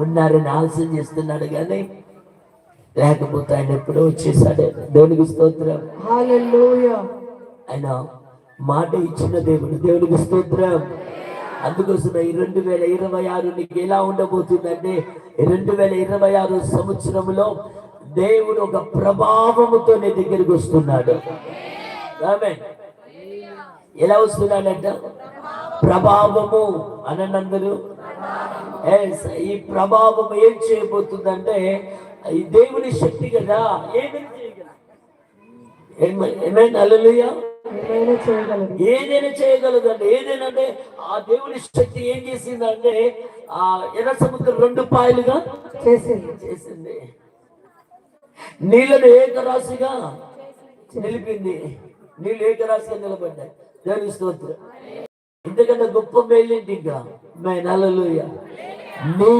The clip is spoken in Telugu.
ఉన్నారని ఆలస్యం చేస్తున్నాడు కానీ లేకపోతే ఆయన ఎప్పుడో వచ్చేసాడు. దేవునికి స్తోత్రం. హల్లెలూయా. ఆయన మాట ఇచ్చిన దేవుడు. దేవునికి స్తోత్రం. అందుకోసం ఈ 2026 నీకు ఎలా ఉండబోతుందంటే 2026 సంవత్సరంలో దేవుడు ఒక ప్రభావముతో నీ దగ్గరికి వస్తున్నాడు. ఆమేన్. ఎలా వస్తున్నాడంట? ప్రభావము అనండి అందరూ. ఈ ప్రభావం ఏం చేయబోతుందంటే ఈ దేవుని శక్తి కదా, ఏదైనా చేయగలదు. హల్లెలూయా. ఏదైనా చేయగలదండి. ఏదైనా అంటే ఆ దేవుని శక్తి ఏం చేసిందంటే ఆ ఎర్ర సముద్రం 2 పాయలుగా చేసింది. నీళ్ళను ఏకరాశిగా నిలిపింది. నీళ్ళు ఏకరాశిగా నిలబడ్డాయి. దేవుని స్తోత్రం. ఇంతకన్నా గొప్ప మేలేంటి ఇంకా? హల్లెలూయా. నీ